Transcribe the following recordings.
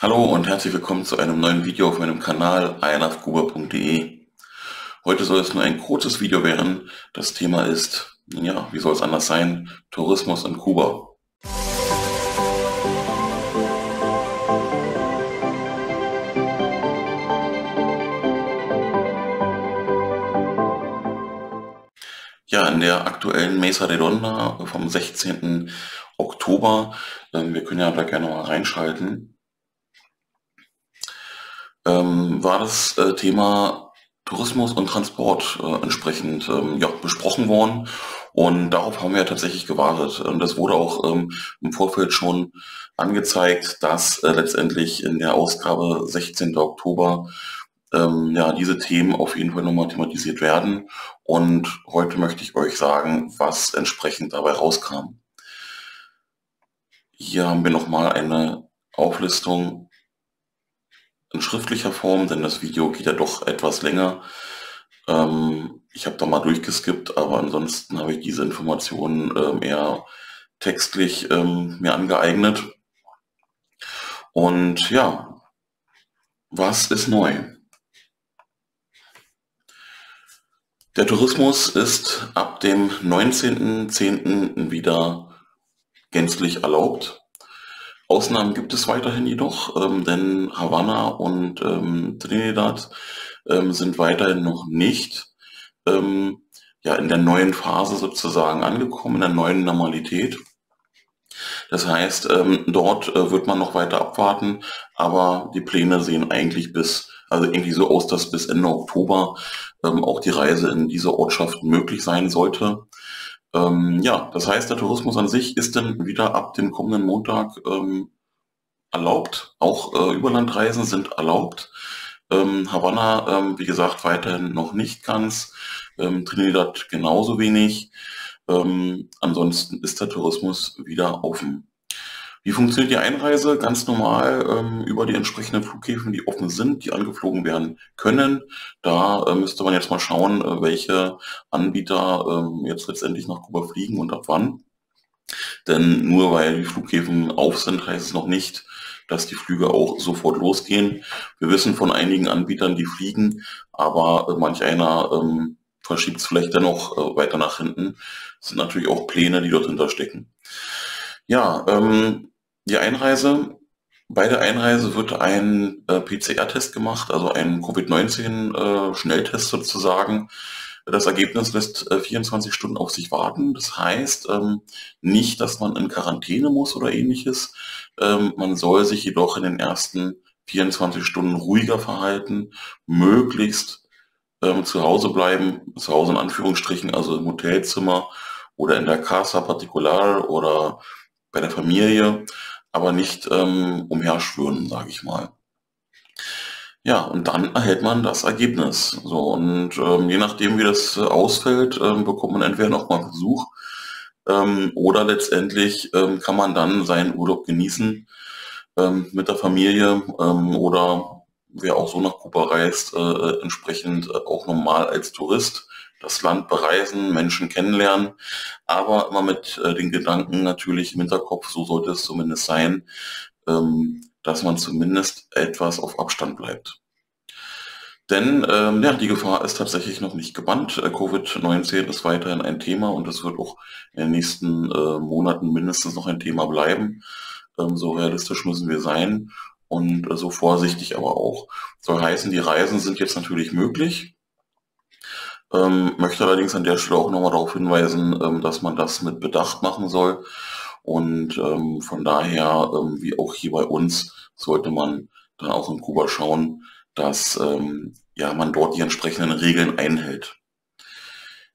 Hallo und herzlich willkommen zu einem neuen Video auf meinem Kanal einafkuba.de. Heute soll es nur ein kurzes Video werden. Das Thema ist, ja, wie soll es anders sein, Tourismus in Kuba. Ja, in der aktuellen Mesa Redonda vom 16. Oktober, wir können ja da gerne mal reinschalten, war das Thema Tourismus und Transport entsprechend ja, besprochen worden, und darauf haben wir ja tatsächlich gewartet. Und das wurde auch im Vorfeld schon angezeigt, dass letztendlich in der Ausgabe 16. Oktober ja, diese Themen auf jeden Fall nochmal thematisiert werden. Und heute möchte ich euch sagen, was entsprechend dabei rauskam. Hier haben wir nochmal eine Auflistung in schriftlicher Form, denn das Video geht ja doch etwas länger. Ich habe da mal durchgeskippt, aber ansonsten habe ich diese Informationen eher textlich mir angeeignet. Und ja, was ist neu? Der Tourismus ist ab dem 19.10. wieder gänzlich erlaubt. Ausnahmen gibt es weiterhin jedoch, denn Havanna und Trinidad sind weiterhin noch nicht ja, in der neuen Phase sozusagen angekommen, in der neuen Normalität. Das heißt, dort wird man noch weiter abwarten, aber die Pläne sehen eigentlich irgendwie so aus, dass bis Ende Oktober auch die Reise in diese Ortschaft möglich sein sollte. Ja, das heißt, der Tourismus an sich ist dann wieder ab dem kommenden Montag erlaubt. Auch Überlandreisen sind erlaubt. Havanna, wie gesagt, weiterhin noch nicht ganz. Trinidad genauso wenig. Ansonsten ist der Tourismus wieder offen. Wie funktioniert die Einreise? Ganz normal über die entsprechenden Flughäfen, die offen sind, die angeflogen werden können. Da müsste man jetzt mal schauen, welche Anbieter jetzt letztendlich nach Kuba fliegen und ab wann. Denn nur weil die Flughäfen auf sind, heißt es noch nicht, dass die Flüge auch sofort losgehen. Wir wissen von einigen Anbietern, die fliegen, aber manch einer verschiebt es vielleicht dennoch weiter nach hinten. Das sind natürlich auch Pläne, die dort hinterstecken. Ja, die Einreise. Bei der Einreise wird ein PCR-Test gemacht, also ein Covid-19-Schnelltest sozusagen. Das Ergebnis lässt 24 Stunden auf sich warten. Das heißt nicht, dass man in Quarantäne muss oder ähnliches. Man soll sich jedoch in den ersten 24 Stunden ruhiger verhalten, möglichst zu Hause bleiben, zu Hause in Anführungsstrichen, also im Hotelzimmer oder in der Casa Particular oder bei der Familie, aber nicht umherschwirren, sage ich mal. Ja, und dann erhält man das Ergebnis. So, und je nachdem, wie das ausfällt, bekommt man entweder nochmal Besuch oder letztendlich kann man dann seinen Urlaub genießen mit der Familie oder wer auch so nach Kuba reist, entsprechend auch normal als Tourist das Land bereisen, Menschen kennenlernen, aber immer mit den Gedanken natürlich im Hinterkopf, so sollte es zumindest sein, dass man zumindest etwas auf Abstand bleibt. Denn ja, die Gefahr ist tatsächlich noch nicht gebannt. Covid-19 ist weiterhin ein Thema und es wird auch in den nächsten Monaten mindestens noch ein Thema bleiben. So realistisch müssen wir sein und so vorsichtig aber auch. Soll heißen, die Reisen sind jetzt natürlich möglich. Möchte allerdings an der Stelle auch nochmal darauf hinweisen, dass man das mit Bedacht machen soll. Und von daher, wie auch hier bei uns, sollte man dann auch in Kuba schauen, dass ja, man dort die entsprechenden Regeln einhält.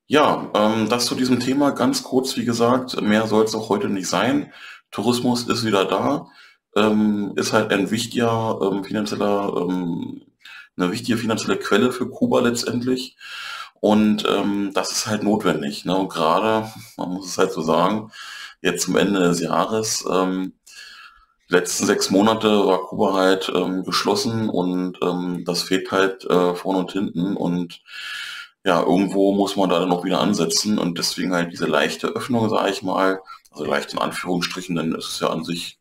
Ja, das zu diesem Thema ganz kurz, wie gesagt, mehr soll es auch heute nicht sein. Tourismus ist wieder da, ist halt ein wichtiger eine wichtige finanzielle Quelle für Kuba letztendlich. Und das ist halt notwendig. Ne? Und gerade, man muss es halt so sagen, jetzt zum Ende des Jahres, die letzten 6 Monate war Kuba halt geschlossen und das fehlt halt vorne und hinten. Und ja, irgendwo muss man da dann noch wieder ansetzen und deswegen halt diese leichte Öffnung, sage ich mal, also leicht in Anführungsstrichen, denn es ist ja an sich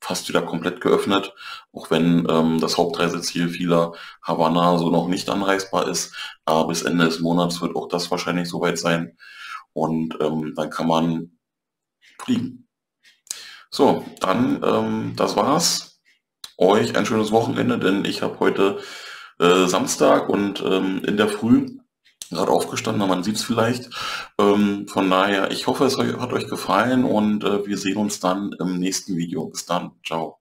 fast wieder komplett geöffnet, auch wenn das Hauptreiseziel vieler Havanna so noch nicht anreisbar ist. Aber bis Ende des Monats wird auch das wahrscheinlich soweit sein und dann kann man fliegen. So, dann das war's. Euch ein schönes Wochenende, denn ich habe heute Samstag und in der Früh gerade aufgestanden, man sieht es vielleicht. Von daher, ich hoffe, hat euch gefallen und wir sehen uns dann im nächsten Video. Bis dann, ciao.